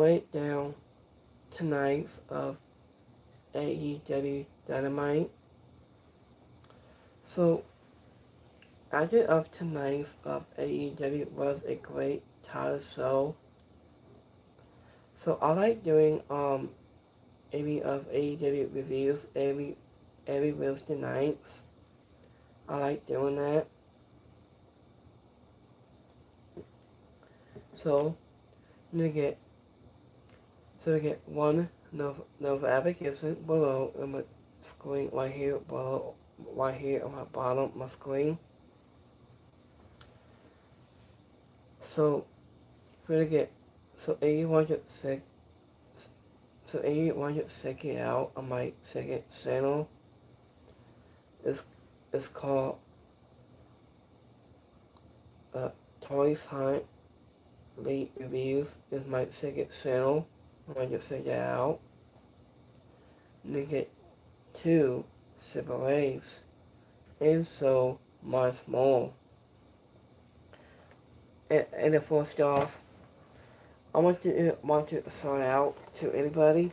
Break down tonight's of AEW Dynamite. So after of tonight's of AEW was a great title show. So I like doing any of AEW reviews every Wednesday nights. I like doing that. So you get one Nova application below in my screen right here below right here on my bottom of my screen. So we're gonna get so 8106 so 8106 it out on my second channel. It's called Toys Hunt Late Reviews is my second channel. I want to check that out. And you get two separates and so much more. And the first off, I want to start out to anybody.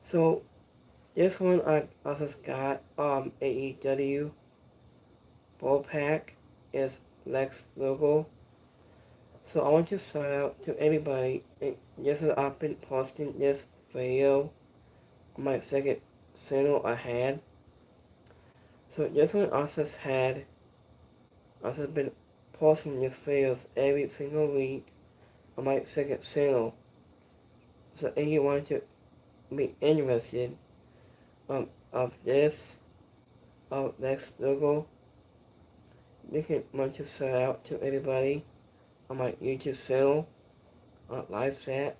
So this one I just got AEW Ball Pack is Lex logo. So I want to start out to anybody. Just as I've been posting this video on my second channel I had. So this one I just been posting these videos every single week on my second channel. So if you want to be interested of this Lex logo, you can want to shout out to anybody on my YouTube channel on live chat.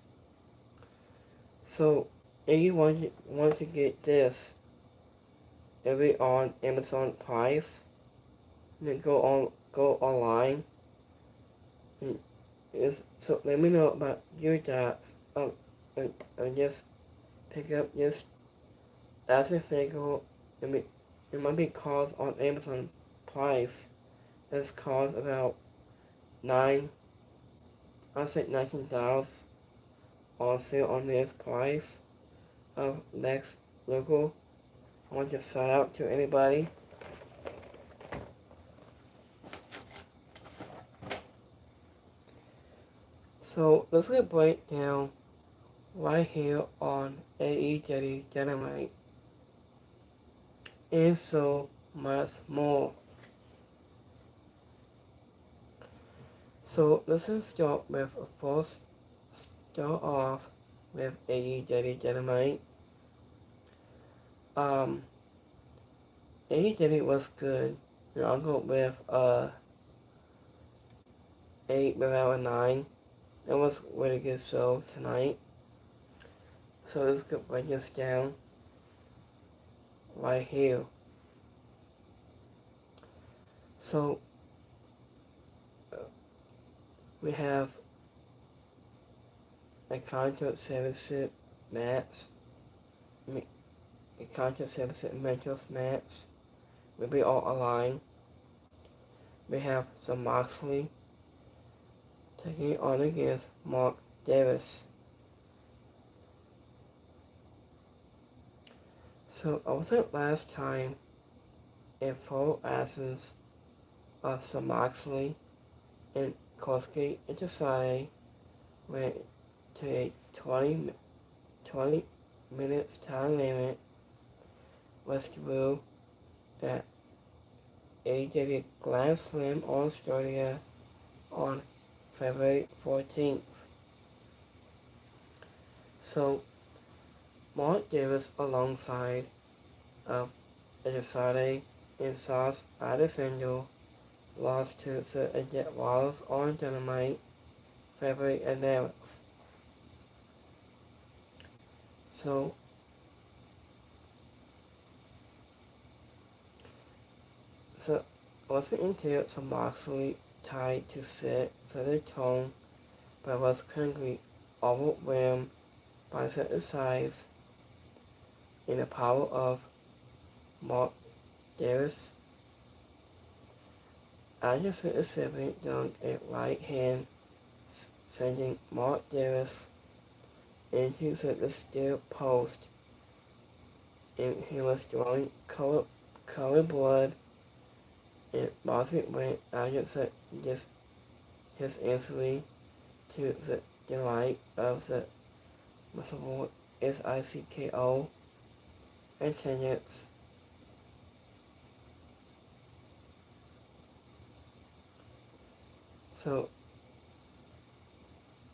So if you want to get this every on Amazon price, then go online. So let me know about your thoughts and just pick up this action figure. It might be cost on Amazon price. It's cost about $19 on sale on this price of Lex logo. I want to shout out to anybody. So let's get a breakdown right here on AEW Dynamite and so much more. So let's just start off with AEW Dynamite. AEW was good. And I'll go with 8 without a 9. It was a really good show tonight. So let's go break this down right here. So we have a contract service match. A contract service mentors match. We'll be all aligned. We have some Moxley taking on against Mark Davis. So I was at last time in full absence of some Moxley and Koski and Josiah went to a 20 minutes time limit was through at AEW Grand Slam Australia on February 14th. So Mark Davis alongside of Josiah and Sauce Adesanya lost to the Jet Wallace on Dynamite February 11th. So wasn't until some Moxley tried to set the tone, but was currently overwhelmed by the size and the power of Mark Davis. Anderson is dunked a right hand sending Mark Davis into the steel post, and he was drawing colored blood, and Moxley went after his injury to the delight of the multiple SICKO attendance. So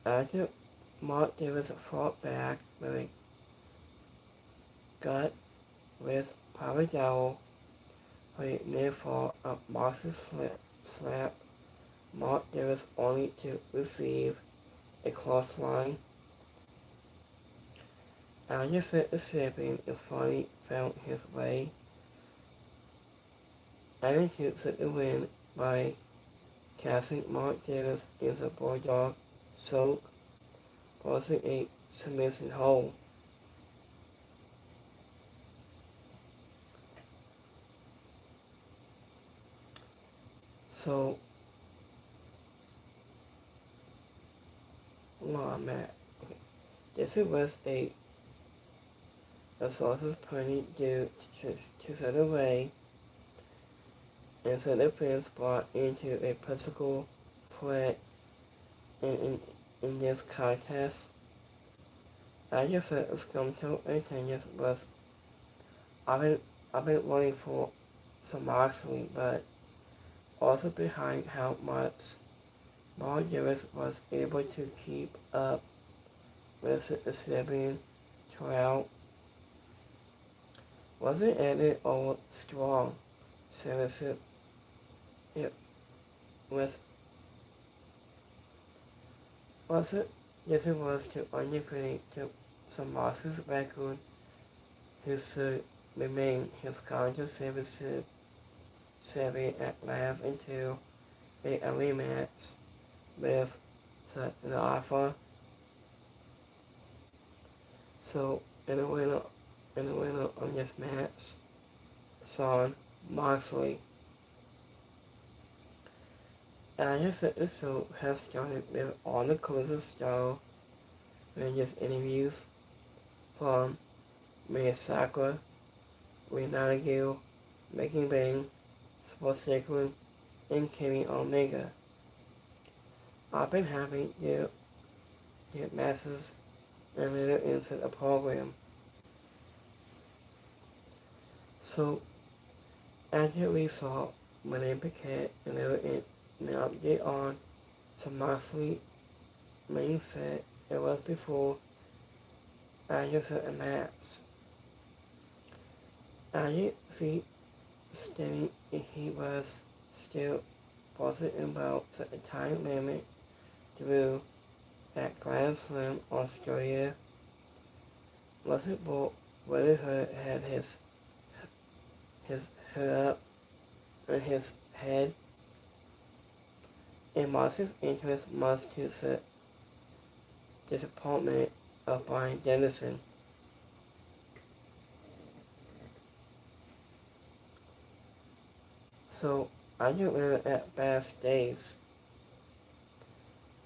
after Mark Davis fought back with a gut with power dowel for a near fall of Moxley's slap, Mark Davis only to receive a clothesline. After the champion is finally found his way, Attitude took the win by casting Mark Davis into the Bulldog Soak, forcing a submission hold. So, where I'm at. Okay. This was a source's pony due to set away, and so the fans brought into a physical threat in this contest. I just said Scumto attendance was I've been waiting for some Moxley, but also behind how much Mark Davis was able to keep up with the Serbian throughout. Wasn't any old strong service it with wasn't yes it was to undefeated to some Moxley's record who should remain his counter service savvy at last until a rematch with the Alpha. So in the winner of this match, Son Moxley. And I guess that this show has started with all the closest style and just interviews from Mia Sakura, Renata Gill, Megan Bang, Sports Strickland, and Kenny Omega. I've been happy to get masses and later into the program. So, after we saw Renee Paquette and they were in an update on some Moxley main set, it was before I just said a match. I didn't see stating he was still positive about the time limit through at Grand Slam Australia. Russell Bolt really had his head up on his head, and Moxley's interest must to the disappointment of Brian Dennison. So I just remember at backstage,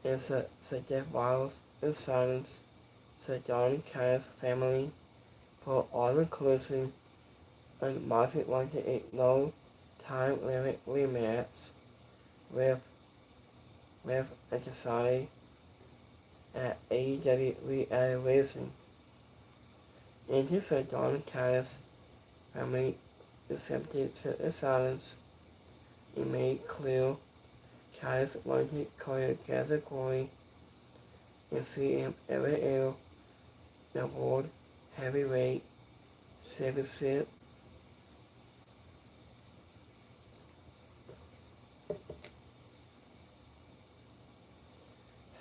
and the Jeff Wiles in silence, the Don Callis family for all inclusive, and Moxley wanted a low time limit rematch with Andrade at AEW Reaction. And just the Don Callis family accepted the silence. It made clear Callis wanted choreographic glory and see him every year the world heavyweight championship.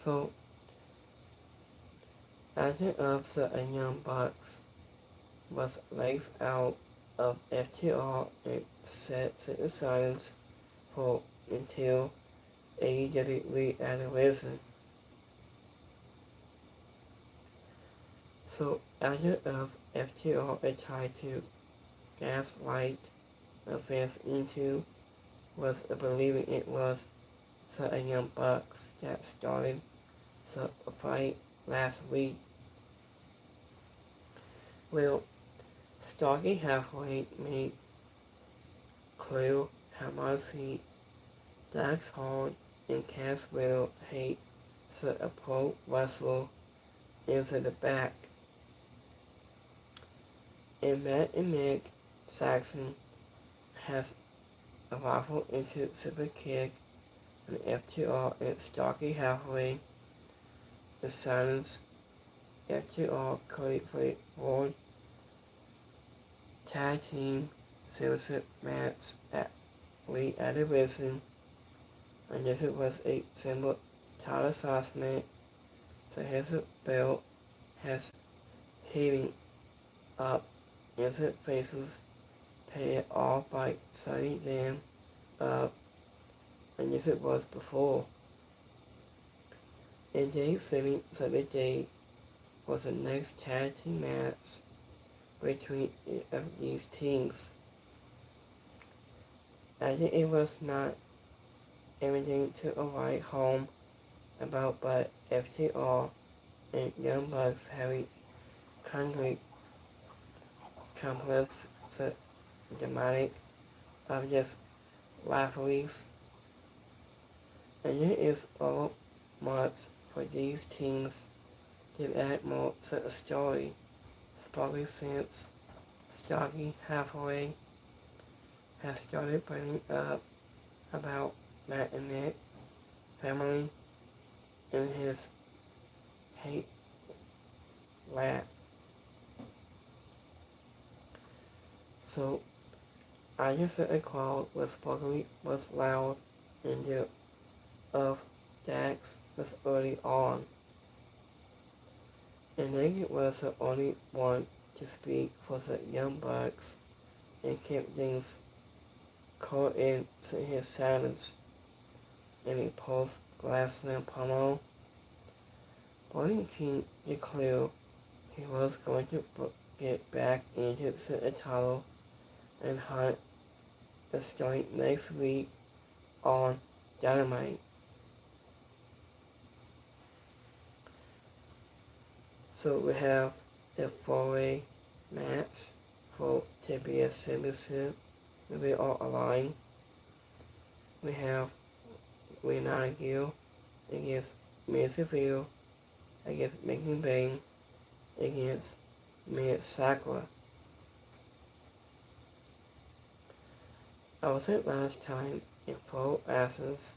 So, after of the Young Bucks was legs out of FTR and set the silence for until AEW Reaction. So after of FTR tried to gaslight the fans into was believing it was the Young Bucks that started the fight last week. Well, Starkey halfway made clear how much he Dax hard and Cass will hate the pro wrestler into the back. And Matt and Nick Saxon has a rifle into super kick and FTR and Starkey halfway. The silence FTR Cody Ford tag team championship match at We at the Wrestling. And this was a simple title assessment. So his belt has heating up into faces paid off by signing them up, and yes it was before. And Dave Saving said the day was the next tag team match between these teams. I think it was not everything to write home about, but FTR and Young Bucks having concrete complex dramatic of just rivalries. And it is all much for these teams to add more to the story, especially since Starkey halfway has started bringing up about Matt and Nick family in his hate rap. So I just said a crowd was loud and the of Dax was early on. And Nick was the only one to speak for the Young Bucks and kept things caught into his silence in a post-Glass Slam promo. Bonnie King declared he was going to get back into the title and hunt the starting next week on Dynamite. So we have a four-way match for TBS Championship. We all aligned. We have Renata Gill against Mansfield against Megan Bang against Mia Sakura. I was here last time in full absence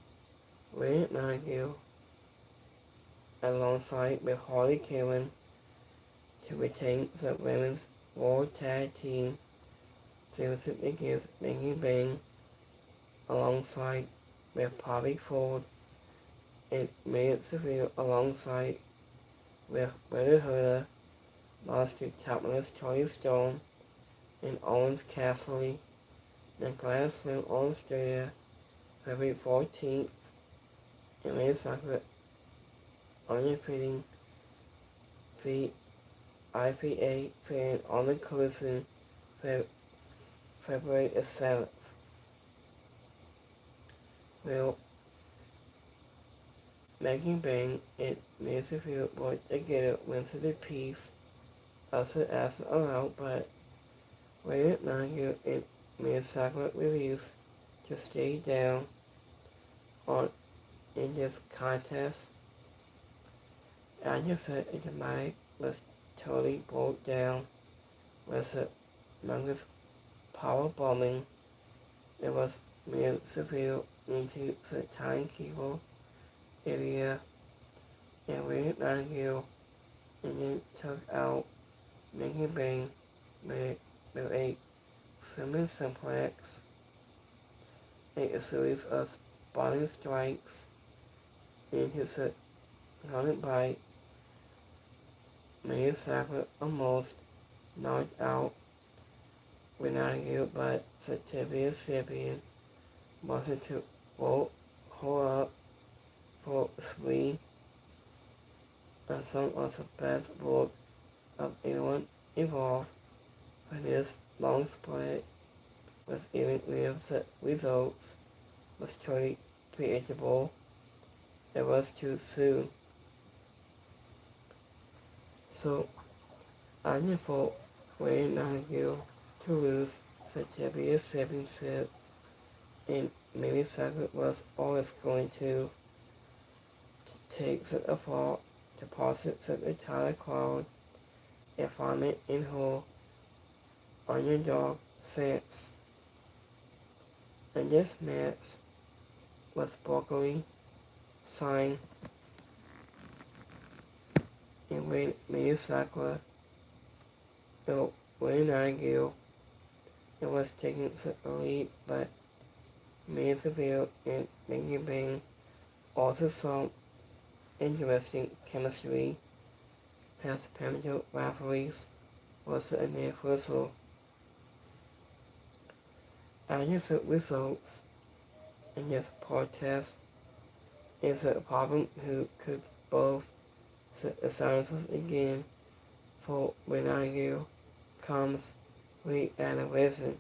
with Nigel alongside with Harley Karen to retain the Women's World Tag Team Championship against Megan Bang alongside with Bobby Ford and Mia Seville alongside with Willie Herder, lost to Topless Tony Stone and Owens Cassidy. The Glass Slam Australia February 14th and Lane Soccer undefeated the IPA fan on the collision February 7th. Well, Megan Bang and Mansfield worked together went to the piece of the asset allowed, but Wade Nigel and Miyazaki refused to stay down on in this contest. I just said a dramatic was totally broke down with the longest power bombing. It was Miyazaki into the timekeeper area and Wade Nigel and then took out Megan Bang with a swimming simplex, a series of spawning strikes into the grounded by Miyazaki almost knocked out Renata, but the TBS champion wanted to roll her up for Swede, and some of the best work of anyone involved for this long spread was even with the results was totally predictable. It was too soon. So I didn't vote Wayne Nightingale to lose the WS Championship, and Millie Sackett was always going to take the fall deposit the entire crowd and find it in her underdog stance. And this match was Broccoli signed and Millie Sackett and Wayne Nightingale and was taking the lead, but Millie Seville and Maggie Bing also saw interesting chemistry as Pamela referees was a mere whistle. After the results in this protest is a problem who could both the assurances again for Renagio comes re-animation.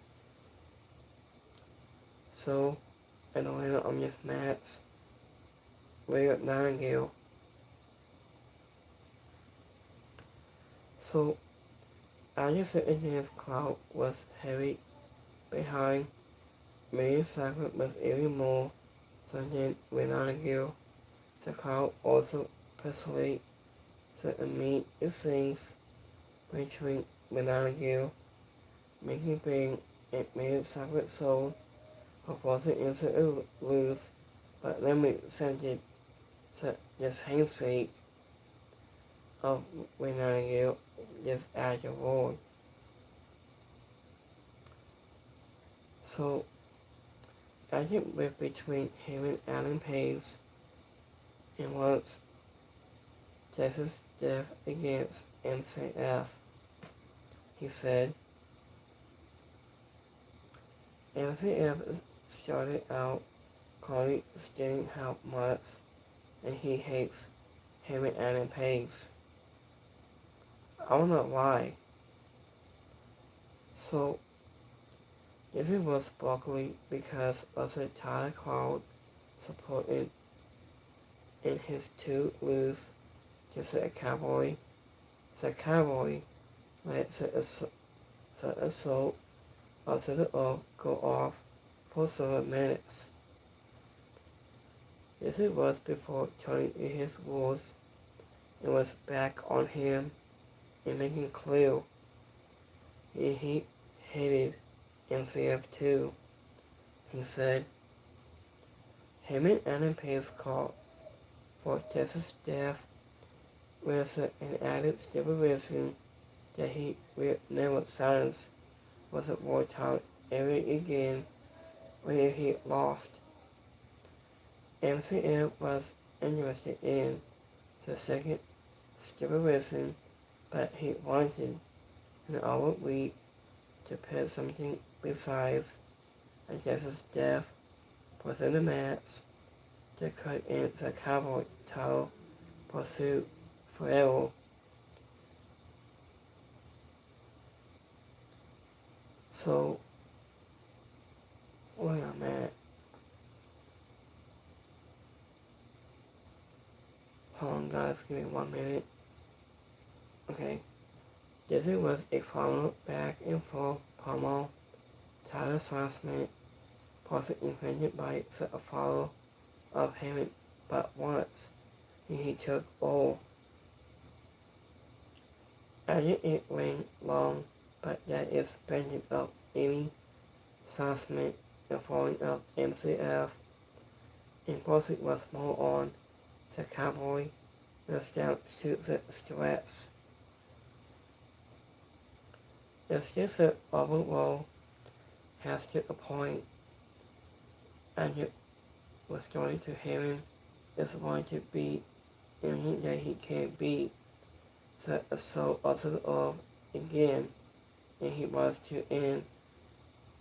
So, in the winner of this match, Renagio. So, after the Indians crowd was heavy behind, Millie Sackett was even more than Renagio. The crowd also persuaded the immediate things between Renagio, making Bing and Millie Sackett sold proposing into a loose, but represented the handshake of Renagio just afterward. So, I think with between him and Alan Page, and once Texas death against MCF, he said, MCF started out calling stating how much and he hates him and Alan Page. I don't know why. So, this was Broccoli because of the entire crowd supported in his two lose to the Cowboy. The Cowboy let the assault of the oath go off for several minutes. This was before turning in his rules and was back on him and making clear he hated MCF too. He said, him and Adam Page called for Texas death with an added stipulation that he would never silence was a wartime ever again where he lost. MCF was interested in the second stipulation, but he wanted an hour week to put something besides a justice death within the match to cut in the Cowboy title pursuit forever. So, where I'm at. Hold on guys, give me 1 minute. Okay. This was a final back and forth promo, title assessment, plus an infringement by a follow of him but once, and he took all. After it went long, but that is spending up any assessment and following up MCF, and plus it was more on the Cowboy was down to the straps. It's just that overall has to a point, and it was going to him is going to be anything that he can't beat. So other of again, and he was to end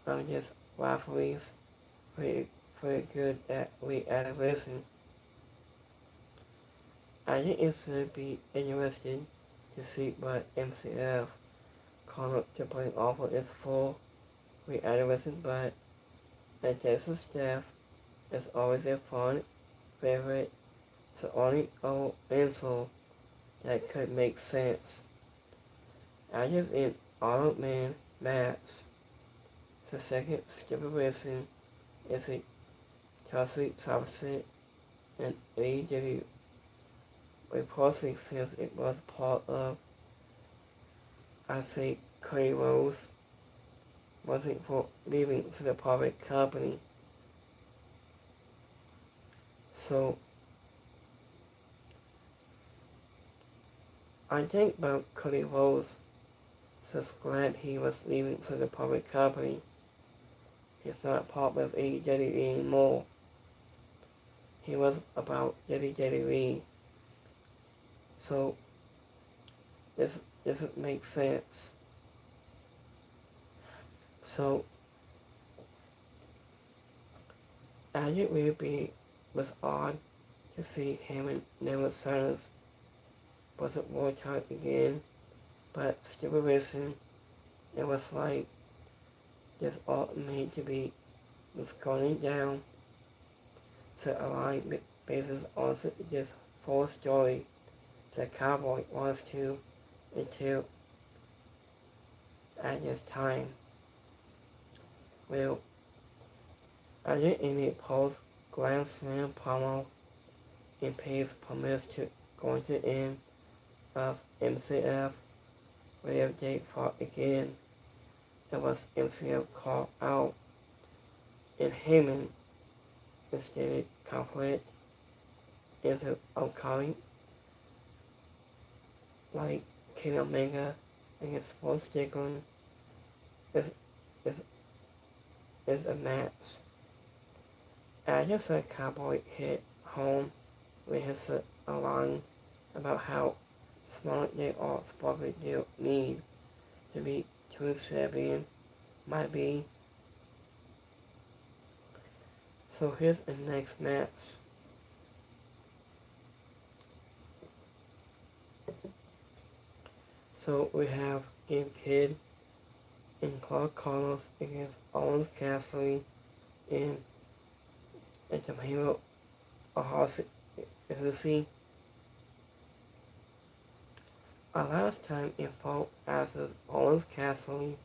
on just rivalries pretty good at re-animation. I think it should be interesting to see what MCF come up to bring off of its full re-animation, but the Texas staff is always a fun favorite. The only old answer that could make sense Active in Auto Man match. The second stipulation is a Chelsea subset and AEW reportedly since it was part of, I say, Cody Rhodes wasn't for leaving to the private company. So I think about Cody Rhodes, just glad he was leaving to the private company. He's not part of AEW anymore. He was about WWE. So this doesn't make sense. So I think it was odd to see him and Noah Sanders wasn't war time again, but still listen, it was like this all made to be was going down to align basis on this full story that Cowboy wants to until at this time. Well, I did any post Grand Slam promo and pays promise to going to end of MCF radio date for again. It was MCF called out and Heyman stated conflict into upcoming like Kenny Omega against Sports Strickland is a match. I just said Cowboy hit home with his line about how smart they all supposedly do need to be true champion might be. So here's the next match. So we have Game Kid and Clark Connors against Owens Cassidy and Tomohiro Iwatani. Our last time in Fall asses Owens Cassidy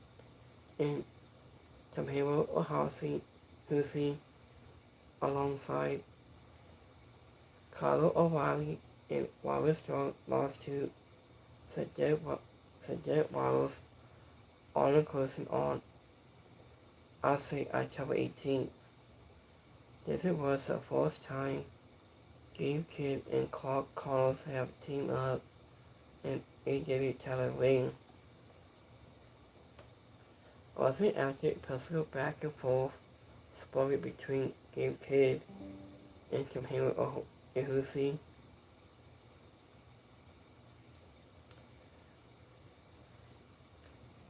and Tomohiro Iwatani alongside Kyle O'Reilly and Wallace Strong lost to Cedric Wallace on a closing on, I say October 18th. This was the first time Gabe Kidd and Clark Connors have teamed up in AEW title ring. Also after personal back and forth spotted between Gabe Kidd and Tomohiro Iwatani.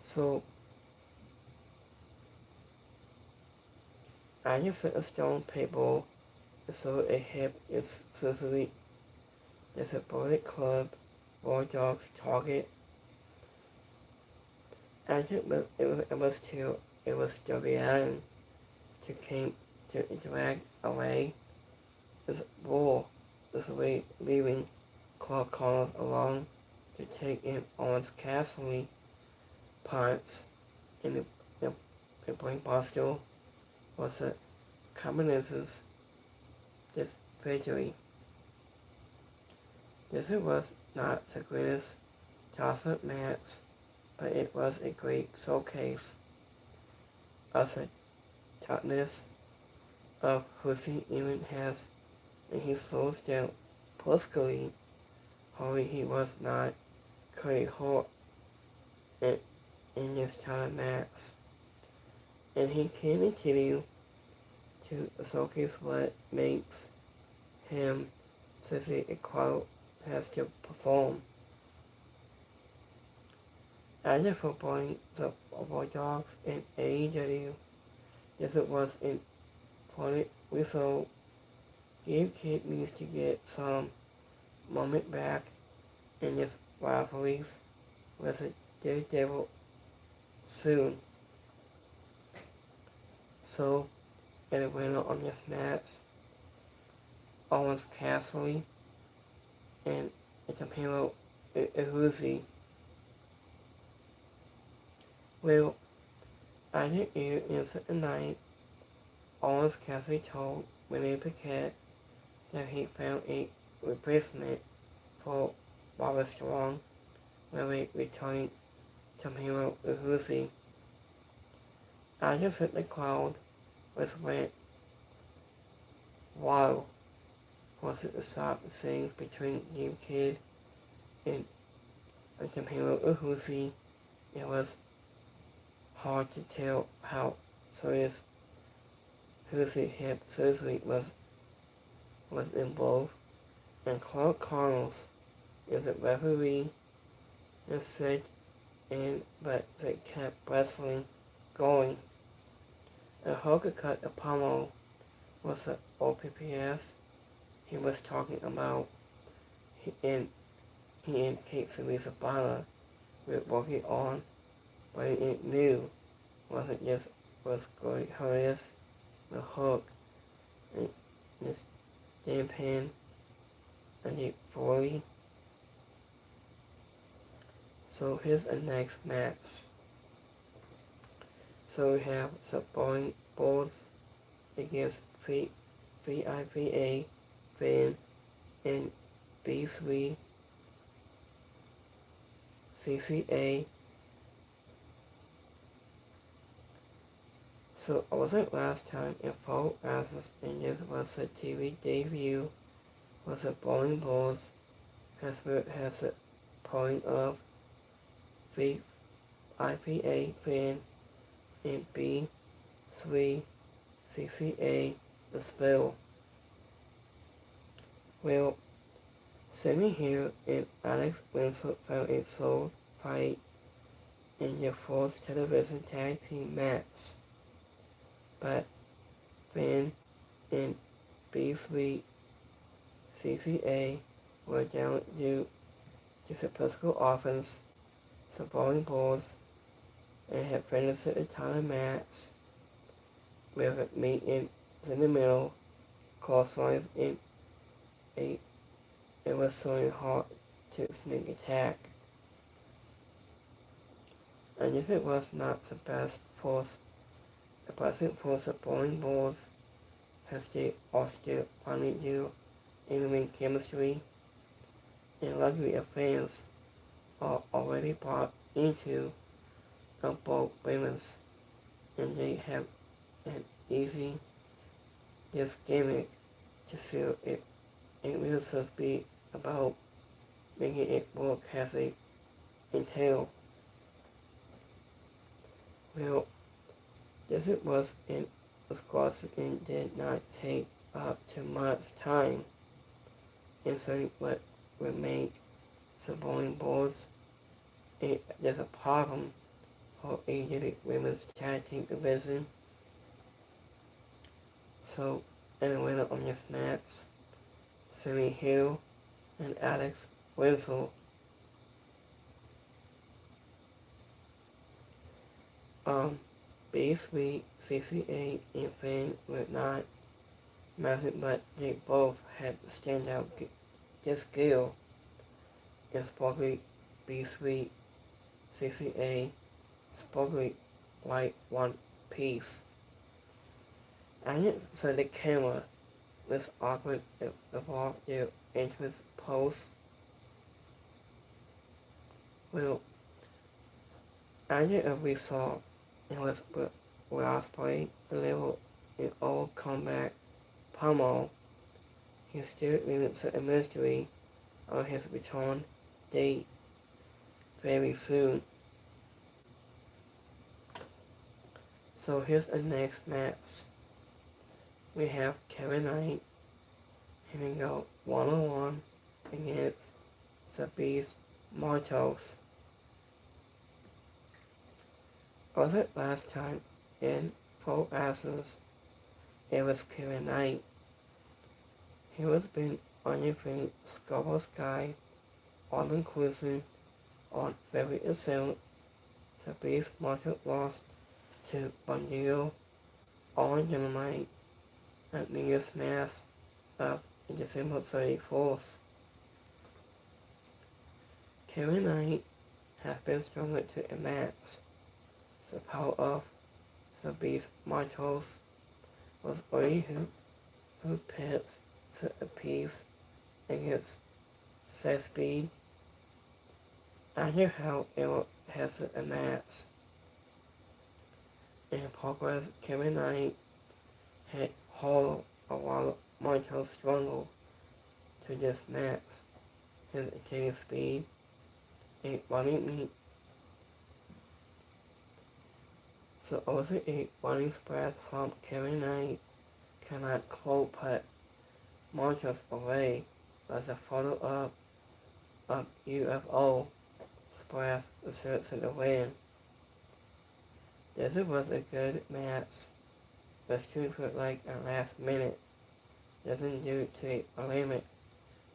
So I just set a stone paper so a hip is exclusively as a bullet club Raw Dogs target. I think it was Joey Allen to came to drag away this bull this way leaving Clark Connors along to take in Owens Cassidy punch in the Brain Buster was a combination this victory. This was not the greatest toss-up match, but it was a great showcase of the toughness of Hussey even has, and he slows down politically. However, he was not Cody Hart in this title match, and he can continue to showcase what makes him such a quote has to perform. After footballing the Raw Dogs in AEW, yes it was important. We saw Gabe Kidd needs to get some moment back in his rivalries with the Daredevil soon. So, and the winner on this match, Owens Cassidy and Tomohiro Iwatani. Well, I didn't hear into the night, Owens Cassidy told Winnie Paquette that he found a replacement for Bobby Strong when we returned to Hero Uhusi. I just hit the crowd which went wild, forcing to stop the scenes between Game Kid and Hero Uhusi. It was hard to tell how serious Uhusi hip surgery was involved, and Clark Connors is a referee and said but they kept wrestling going. And Hogan cut a promo with the OPPS he was talking about. He and Kate Sabana were working on, but it knew wasn't just was going hilarious, the hook, and this damn pin, and the 40. So here's the next match. So we have the Bowling Bulls against VIVA, Finn, and B3, CCA. So I wasn't last time in full access, and this was the TV debut with the Bowling Bulls has the point of VIVA, Finn, and B3, CCA, the spell. Well, Sammy Hill and Alex Winslow found a soul fight in their first television tag team match, but Finn and B3 CCA were down due to the physical offense, the Bowling Bulls, and had finished the entire match with a meet in the middle, crosswise in it was so hard to sneak attack. And if it was not the best force, the present force of Bowling Bulls has they all still finally do in chemistry, and luckily of fans are already bought into both women's, and they have an easy this gimmick to seal it. It will just be about making it work as it entail. Well, this it was in Wisconsin and did not take up too much time. And so what would make the Bowling Bulls there's a problem for AEW Women's Tag Team Division. So, and the winner on this match, Sammy Hill and Alex Winslow. B3, CCA, and Finn were not massive, but they both had standout skill, and sparkly B3, CCA, sparkly like one piece. I didn't say the camera was awkward about their entrance pose. Well, I did we saw it was where I played a level in old comeback promo. He still remains a mystery on his return date very soon. So here's the next match. We have Kevin Knight having go one-on-one against the Beast Martos. Was it last time in full absence? It was Kevin Knight. He was been on your friend Scarborough Sky, all inclusive on February 7th. The Beast Martos lost to Bandito on Dynamite at New Year's Mass of December 31st. Kevin Knight has been stronger to a match the power of the beast Montrose was only who pits the appease against the speed. I knew how it has a match. In progress, Kevin Knight had hauled a while Montrose struggled to just max his attaining speed and running meet. So also a running spread from Kevin Knight cannot cold put Montrose away as a follow-up of UFO spread asserts to the win. This was a good match, but stupid like a last minute doesn't due to a limit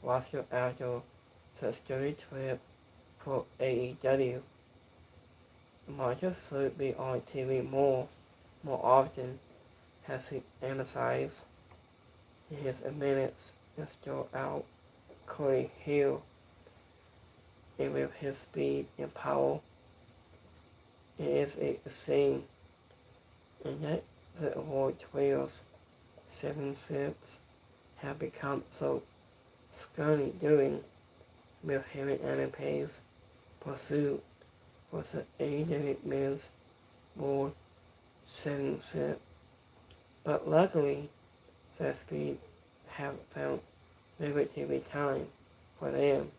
roster after such story trip for AEW. Montrose should be on TV more often, has he emphasized in his minutes and still out Corey Hill, and with his speed and power, it is a scene, and yet the award trails 7-6 have become so scunny doing with him and Adam Pay's pursuit was the AEW Men's World 7-6. But luckily, the speed have found regular time for them.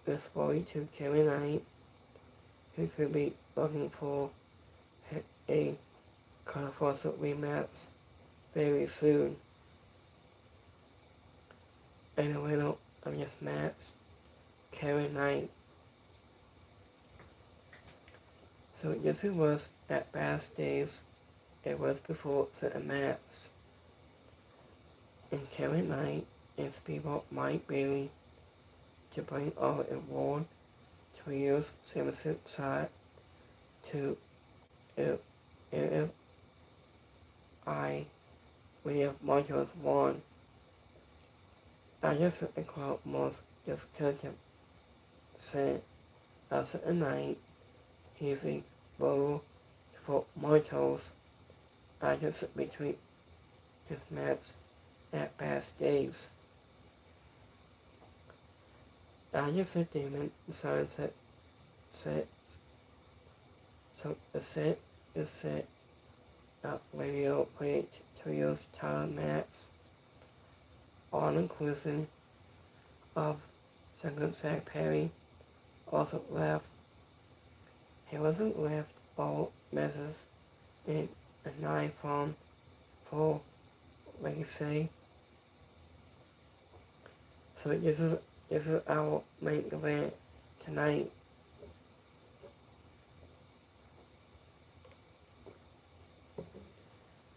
With 42 Kevin Knight, who could be looking for a colorful rematch very soon. And the winner of this match, Kevin Knight. So this was at backstage. It was before the match. And Kevin Knight and Speedball Mike Bailey to bring over a World Trios Championship shot to LFI William Montrose won. I just think the crowd most discontent said after the night he's a blow for Montrose. I just between his match at backstage. I just said Damon decided set so the set is set up radio play trios title match on inclusion of second Zach Perry also left. He wasn't left all messes in a knife from for legacy. So this is our main event tonight.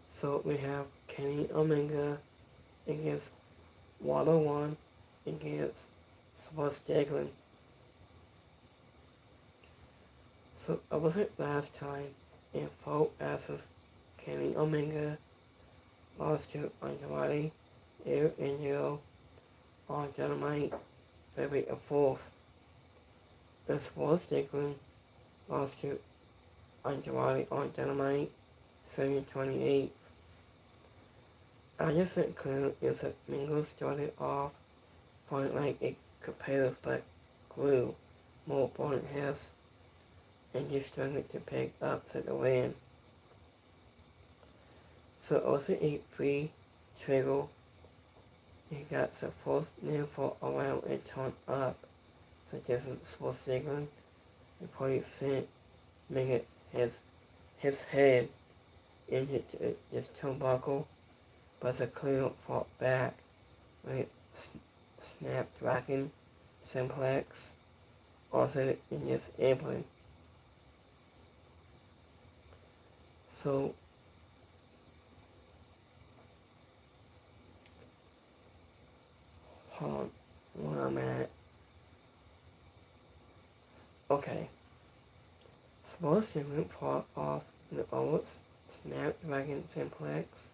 So we have Kenny Omega against Water One against Sports Jacqueline. So I was it last time in 4 asses. Kenny Omega lost to Andrade El on Dynamite February 4th. And Sports Jacqueline lost to Andrade on Dynamite February 28th. I just think clearly is that Mingo started off feeling like a competitive but grew more opponent has and just struggled to pick up to the win. So also a free trigger. He got the first name for around and turned up. So this is Sports Jacqueline reported sent making his head into this turnbuckle, but the cleanup fought back with Snapdragon Simplex also in this apron. So hold on, where I'm at. Okay. Sports Jacqueline fought off the old Snapdragon Simplex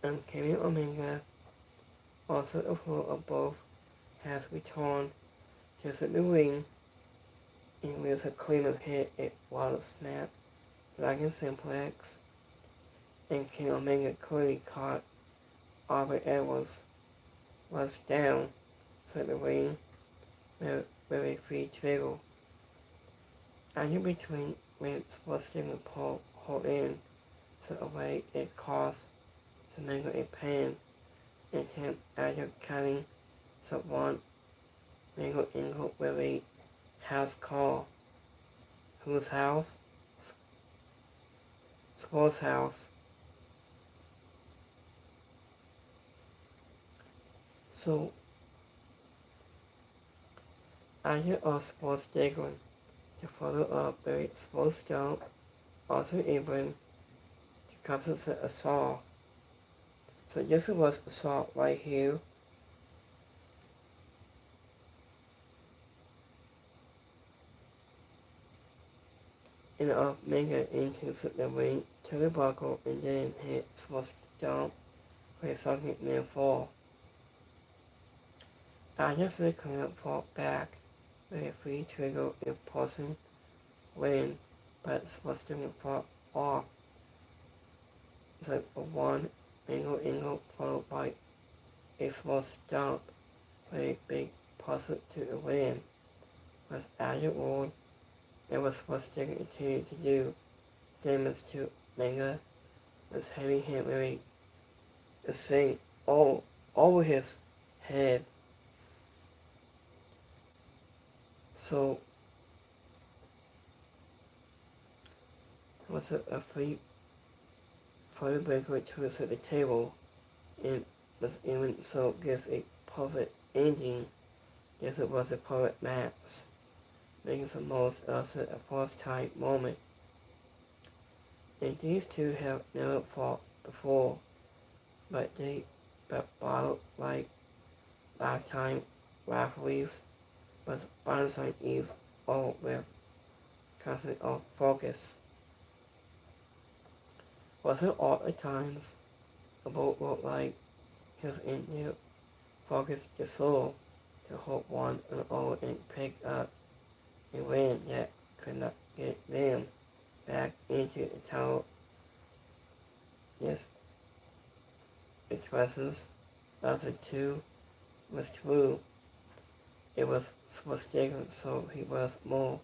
and Kenny Omega. Also the floor of both has returned to the ring He was a cleaner hit a water snap, Dragon Simplex, and King Omega clearly caught Aubrey Edwards was down, so the ring with a free trigger. After between Vince was signal pull hold in, so away it cost Omega a pan, and him after cutting someone Mango Ingle with a house call. Whose house? Sports house. So, after a sports digging to follow up a sports jump, also able to compensate assault. So this was assault right here. And up Mega into the ring to the buckle and then hit sports jump for a second man fall. After the cleanup fall back with a free trigger impulsing win, but sports didn't fall off. It's like a one angle followed by a small stomp with a big puzzle to the win. Was afterward, it was supposed to continue to do damage to Manga, was hitting him with a thing all over his head. So, it was a free breaker to us at the table, and was even so gives a perfect ending. Yes, it was a perfect match, making the most of a first time moment. And these two have never fought before, but battled like lifetime rivalries, but Valentine Eve all with constant off focus. Wasn't all the times the boat looked like he was in new focus the soul to hold one and all and pick up a win that could not get them back into the tower. This expresses of the two was true. It was taken, so he was more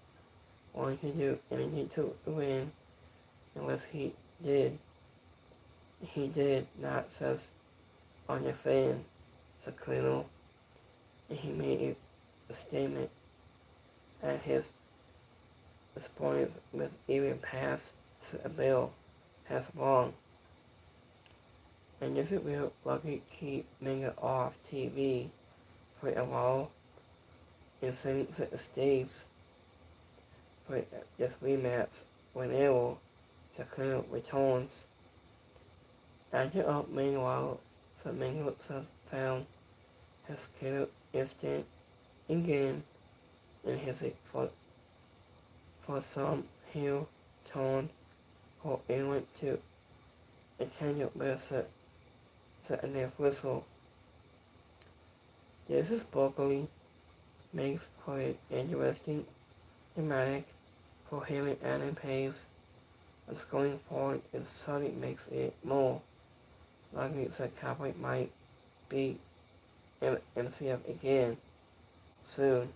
wanting to do anything to win, and what he did. He did not says on your fan, the colonel, and he made a statement at his opponent with even past a bill has wrong. And this is real lucky keep Manga off TV for a while and sending to the States for this rematch whenever the colonel returns. After up meanwhile, the Manga has found his killer instant again and his for some heel tone or anyone to attend with the whistle. This is vocally makes for an interesting dramatic for him and Adam Pace, and going forward it suddenly makes it more likely that Cowboy might be MCF again soon.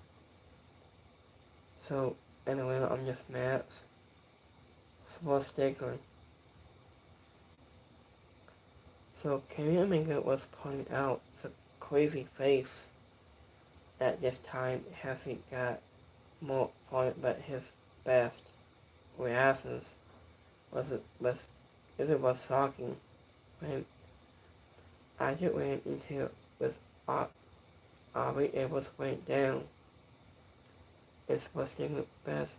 So anyway, I'm just mad. Sports sticker. So Kenny Omega was pointing out the crazy face at this time hasn't got more point, but his best reactions was shocking when I just went into with Aubrey Edwards went down. It was the best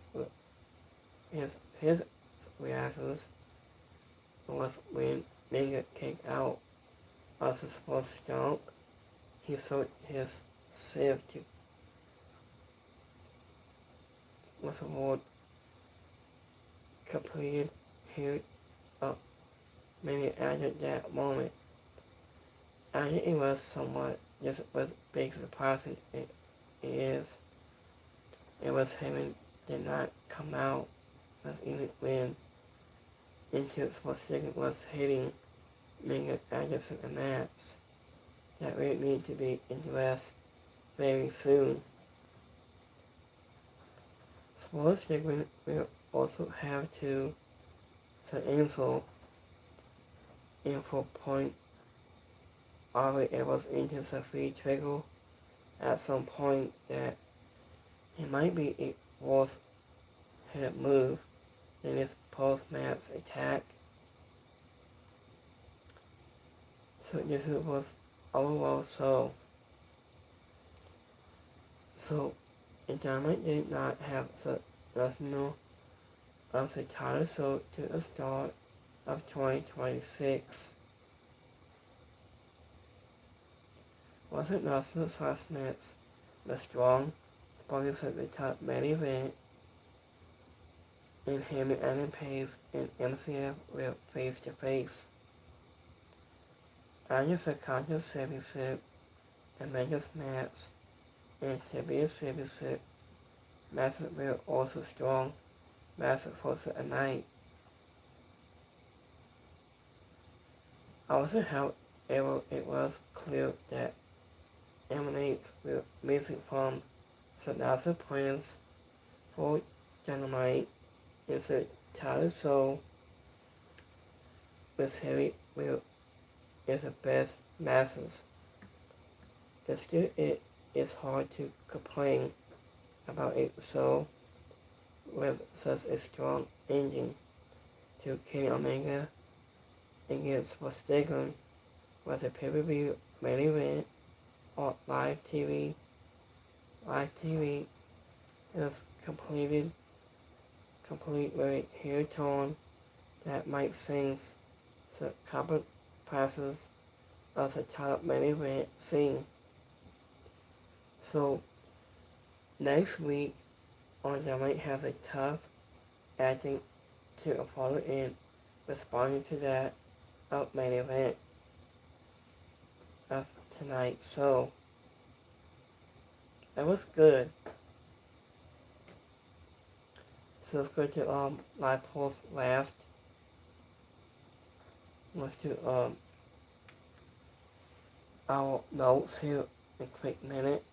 his reactions was when Manga kicked out of the sports stomp. He sold his safety was award completed here up many after that moment. And it was somewhat just was big surprising it is. It was him did not come out as even when into sports segment was hitting mega Anderson and Maps that really need to be addressed very soon. Sports segment will also have to answer info point already it was into the free trigger at some point that it might be a worse head move than its post-match attack. So this was overall so Dynamite did not have the national of the title so to the start of 2026. Wasn't national size match the strong spoilers at the top main event and Hammond and Pace and MCF were face to face. After the contest championship and Mendes match and Tobias championship matches were also strong matches for the night. Also, however, it was clear that emanates were missing from the national plans for Dynamite in the title show with Heavy will is the best matches. Still, it is hard to complain about a show with such a strong ending to Kenny Omega against what's taken was a pay-per-view main event on live TV. Live TV is complete with a hair tone that might sings the copper passes of the top main event scene. So next week on Dynamite has a tough acting to follow in responding to that main event of tonight. So it was good. So let's go to live polls last. Let's do our notes here in a quick minute.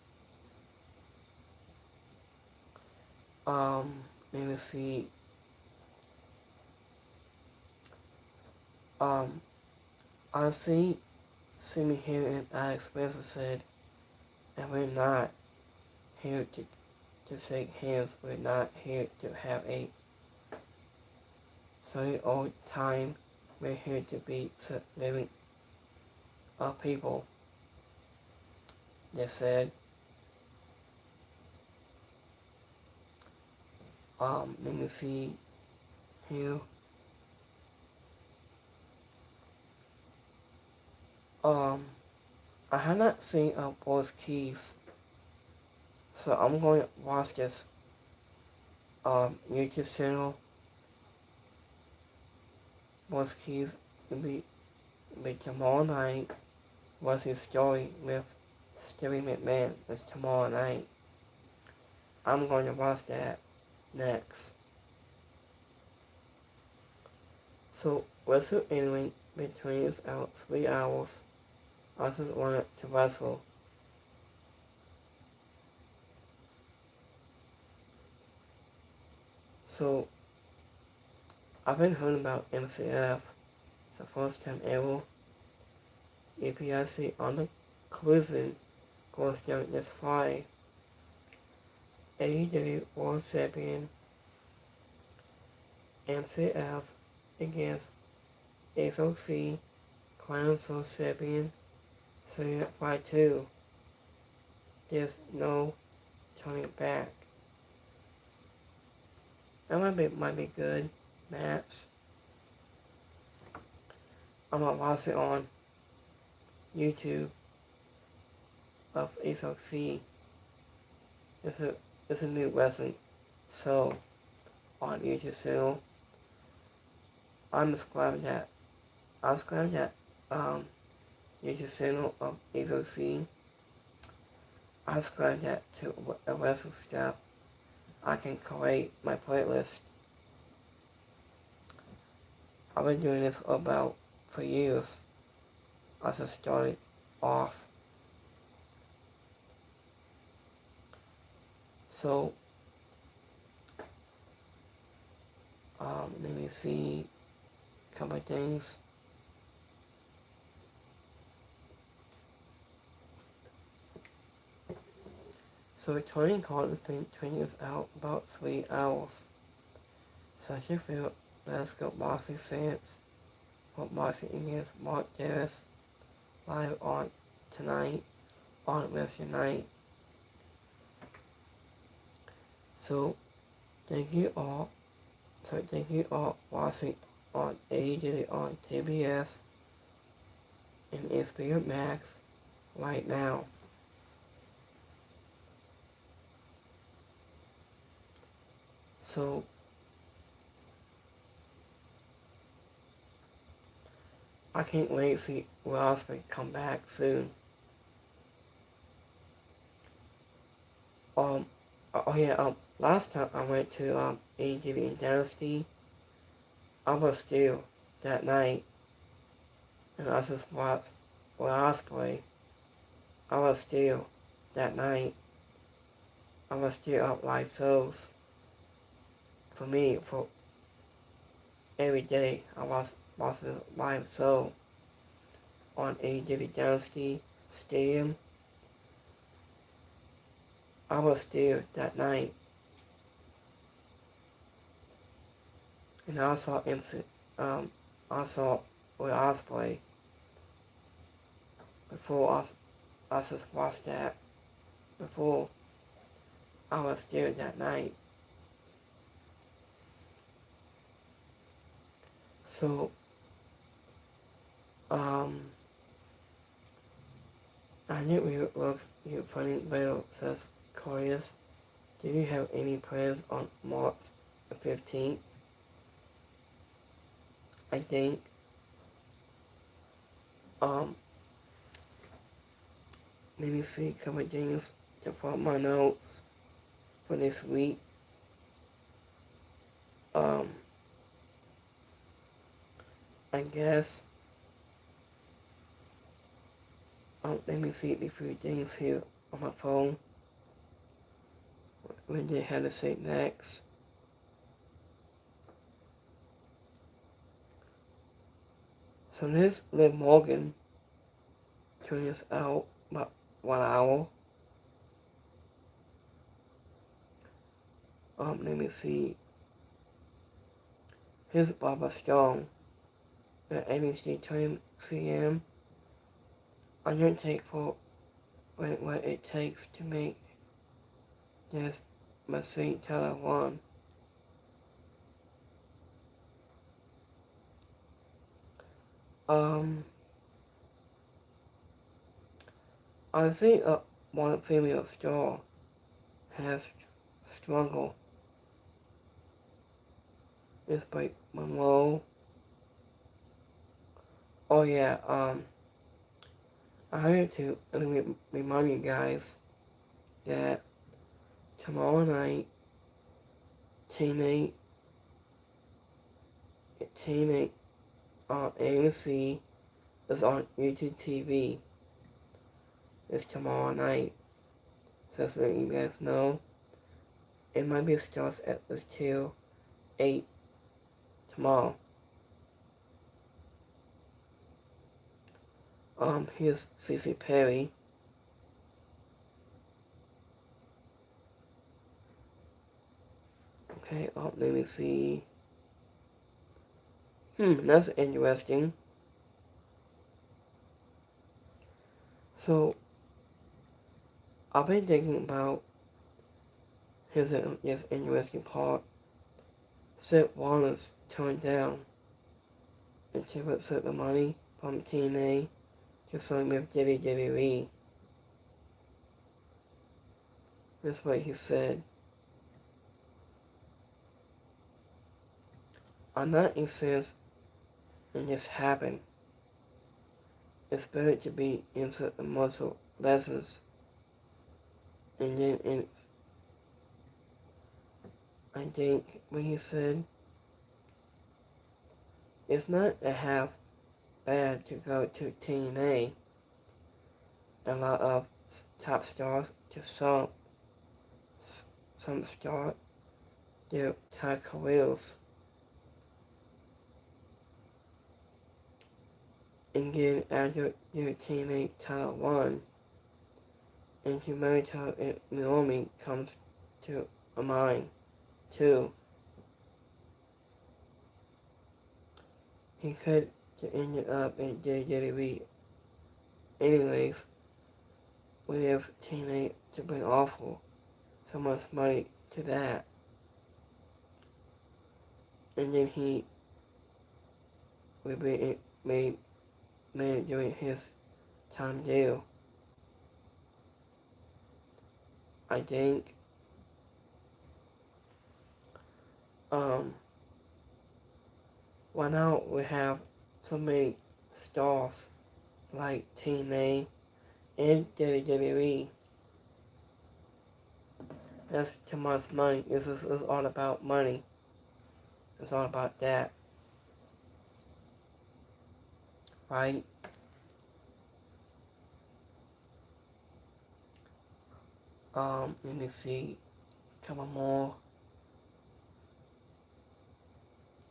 Let me see. Honestly, see me here and Alex Spencer said, and we're not here to shake hands. We're not here to have a sorry old time. We're here to be living people. They said. Let me see here. I have not seen Boris Keys, so I'm going to watch this YouTube channel. Boris Keys will be tomorrow night. What's his story with Stewie McMahon? It's tomorrow night. I'm going to watch that next. So wrestle anyway between us out 3 hours. I just wanted to wrestle. So I've been hearing about MCF the first time ever. EPIC on the collision goes down this Friday. AEW World Champion MCF against SOC Crown Soul Champion Syria Fight 2. There's no turning back. That might be good match. I'm gonna watch it on YouTube of SOC. It's a new wrestling show on YouTube channel. I'm subscribed that YouTube channel of SOC. I subscribe that to a wrestling stuff I can create my playlist. I've been doing this for years. I just started off. So, let me see a couple of things. So, returning card has been training us out about 3 hours. So, I should feel let's go boxing stance. What boxing against Mark Davis live on tonight on Wednesday night. So, thank you all watching on AEW on TBS and HBO Max right now. So, I can't wait to see Will Ospreay come back soon. Last time I went to AEW Dynasty, I was still that night, and I just watched Will Ospreay. I was still that night. I was still up live shows. For me, for every day, I was watching a live show on AEW Dynasty Stadium. I was still that night. And I saw I saw Will Ospreay before I just watched that before I was there that night. So I knew it looks you funny little says Curious. Do you have any plans on March 15th? I think let me see a couple of things to put my notes for this week. I guess let me see a few things here on my phone. When they had to say next. So this Liv Morgan turning us out about 1 hour. Let me see. Here's Barbara Strong at ABC 20 CM. I'm gonna take for what it takes to make this machine teller one. I think one female star has struggled. It's by Monroe. Oh yeah, I have to remind you guys that tomorrow night, teammate on AMC is on YouTube TV. It's tomorrow night. So let you guys know. It might be starts at this 8 tomorrow. Here's Cece Perry. Okay, let me see. That's interesting. So, I've been thinking about here's an interesting part. Seth Rollins turned down and took the money from TNA to sign with WWE. That's what he said. I'm not incensed and this happened. It's better to be inside the muscle lessons and then I think when he said it's not a half bad to go to TNA. A lot of top stars to some start their entire careers and get after their TNA title run, and Humberto it normally comes to a mind too. He could have ended up in WWE anyways. We have TNA to bring awful so much money to that, and then he would be made during his time there. I think why now we have so many stars like TNA and WWE. That's too much money. It's all about money. It's all about that. Right? Let me see. A couple more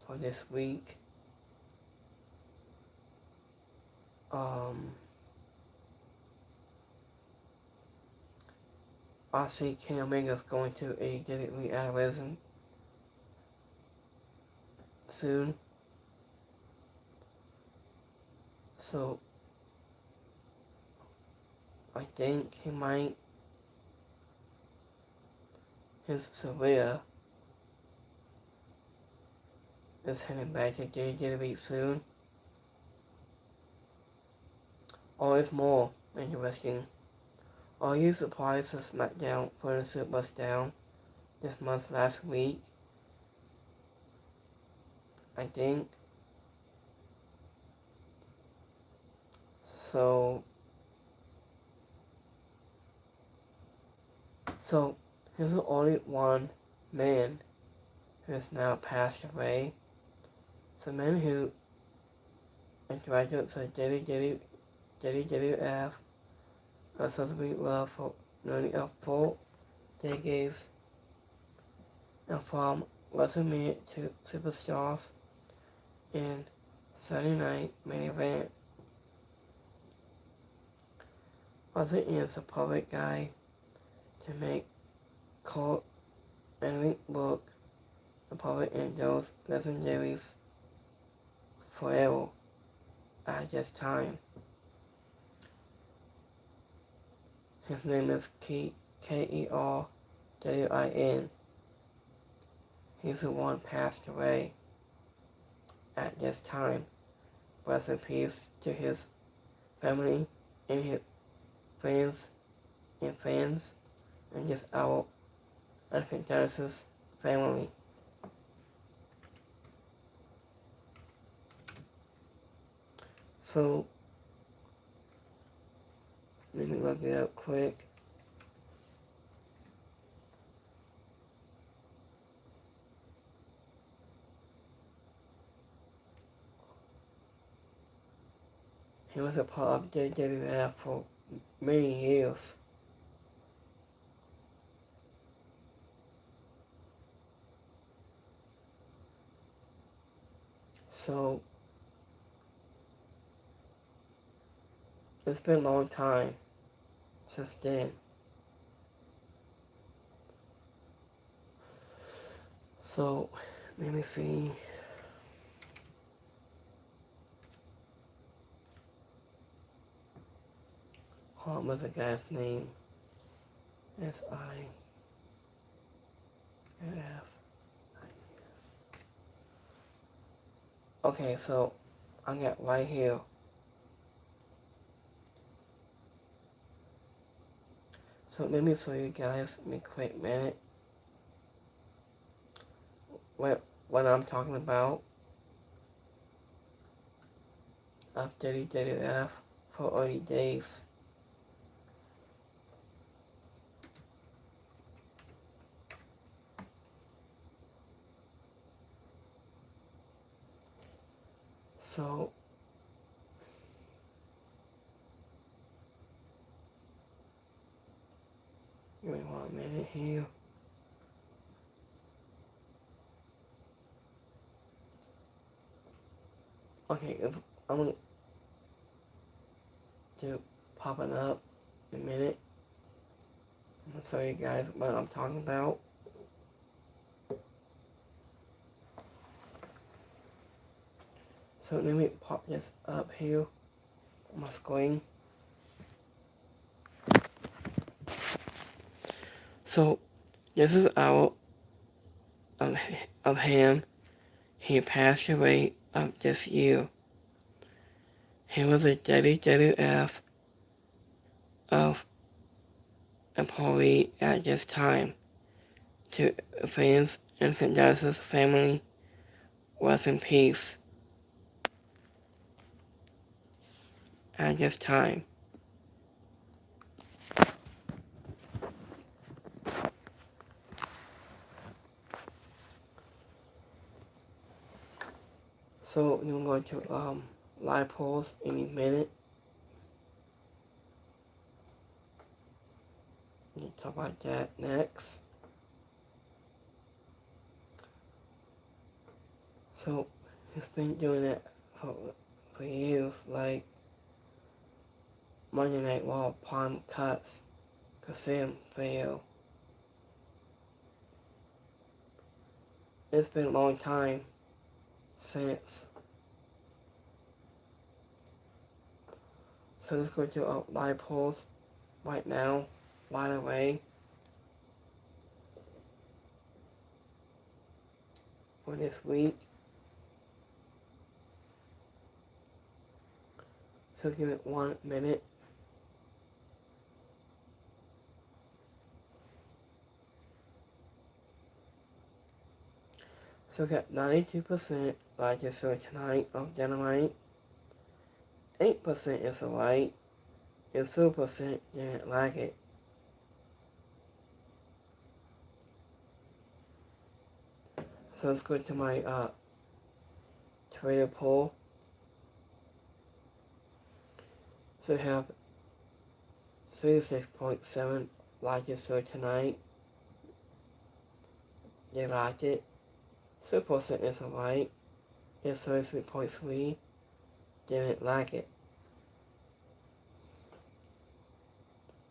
for this week. I see Kenny Omega's going to AEW Adoration soon. So I think he might his career is heading back to WWE soon. Or it's more interesting. Are you surprised that SmackDown furniture was down this month last week? I think. So here's the only one man who has now passed away. The man who interacted with WWF and subsequently love for nearly a full decades, and from WrestleMania to Superstars and Saturday Night Main Event. Wasn't is a public guy to make cult and link book the public and those legendaries forever at this time. His name is Kerwin. He's the one passed away at this time. Rest in peace to his family and his friends and just our Genesis family. So let me look it up quick. He was a part of WWF for many years. So it's been a long time since then. So let me see. What was the guy's name? SINF. Okay, so I got right here. So let me show you guys in a quick minute what I'm talking about of WWF for early days. So, give me 1 minute here. Okay, I'm going to pop it up in a minute. I'm going to show you guys what I'm talking about. So let me pop this up here on my screen. So this is out of him. He passed away this year. He was a WWF of employee at this time. To fans and condolences family, rest in peace at this time. So we're going to live polls any minute. We'll talk about that next. So he's been doing it for years, like Monday Night Raw, Palm Cuts, Kasim fail. It's been a long time since. So let's go to live polls right now, right away. For this week. So give it 1 minute. So got 92% like this show tonight of Dynamite. 8% is alright. And 2% didn't like it. So let's go to my Twitter poll. So we have 36.7 liked this show tonight. They liked it. 2% is alright. And 33.3 didn't like it.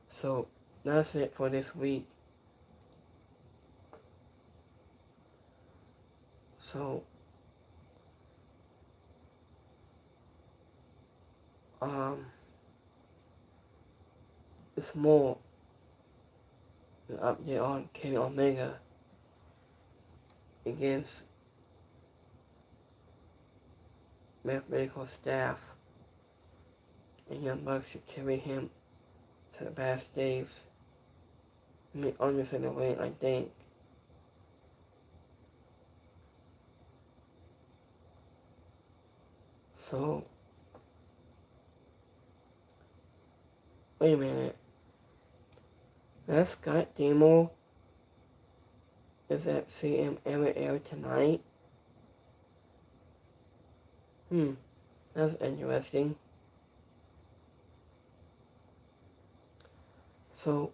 So that's it for this week. So it's more an update on Kenny Omega against medical staff, and Young Bucks should carry him to the backstage. I mean, understand the ring, I think. So, wait a minute. That Scott Demo is at CM air tonight? That's interesting. So,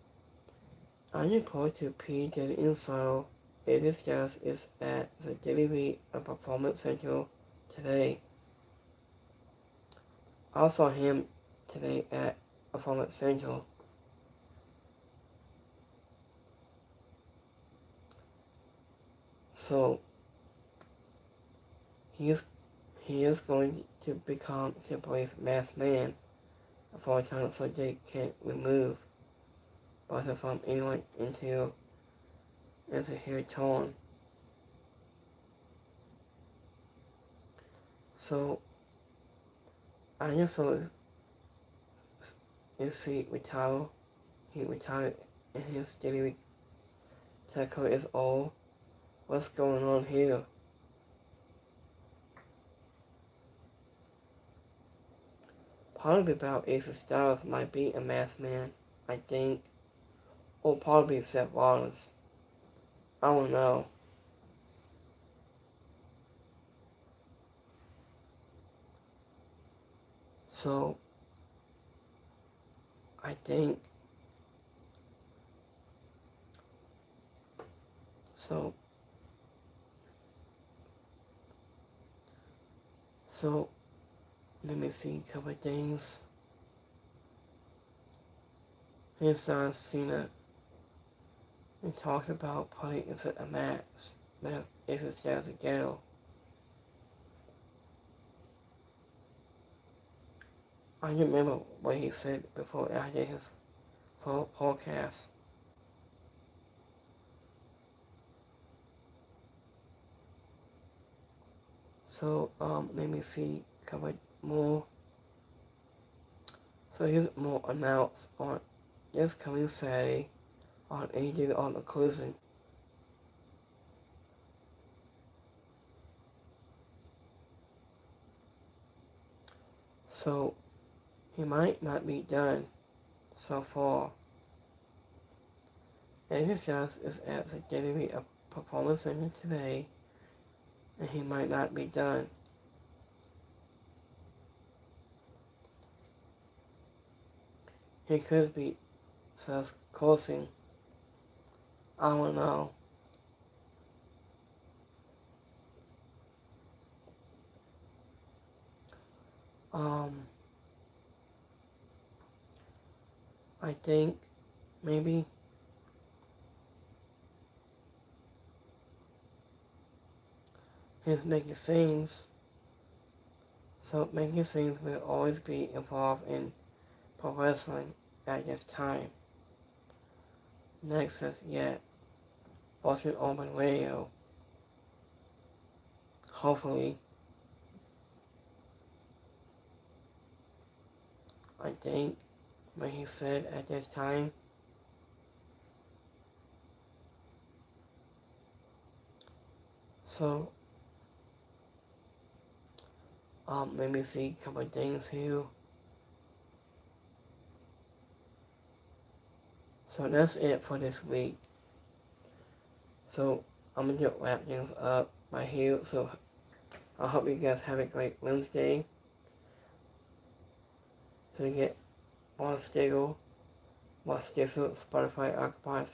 I report to PJ Insider AJ Styles is at the WWE Performance Center today. I saw him today at Performance Center. So, he is going to become Triple Masked Man for a time, so they can remove Buster from anyone until it's a hair torn. So I just saw his seat retire. He retired and his daily tackle is all. What's going on here? Probably about AJ Styles might be a masked man, I think. Or probably Seth Rollins. I don't know. So I think so. So let me see a couple of things. His son Cena and talks about putting into a match that if it's just a ghetto. I remember what he said before I did his podcast. So let me see a couple more. So here's more announced on this coming Saturday on AEW on the closing. So he might not be done so far. And his just is at the Dynamite Performance Center today, and he might not be done. He could be says closing. I don't know. I think maybe his making scenes. So making scenes will always be involved in pro wrestling at this time. Next is yet Boston Open Radio. Hopefully, I think what he said at this time. So let me see a couple of things here. So that's it for this week. So I'm gonna just wrap things up right here. So I hope you guys have a great Wednesday. So you get one Stiggle, Spotify occupies.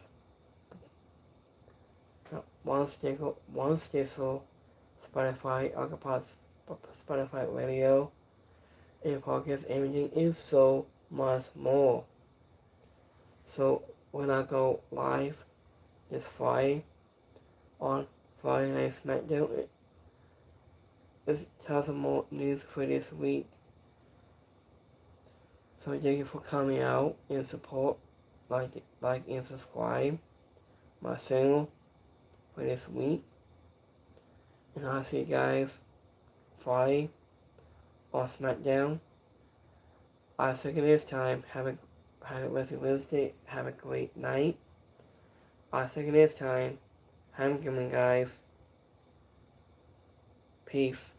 One Stiggle, Spotify occupies Spotify radio. And podcast imaging is so much more. So when I go live this Friday on Friday Night SmackDown, it's tons of more news for this week. So thank you for coming out and support, like and subscribe my channel for this week. And I'll see you guys Friday on SmackDown. I'll see you this time. Have a blessed Wednesday. Have a great night. I'll see you this time. Have a good one, guys. Peace.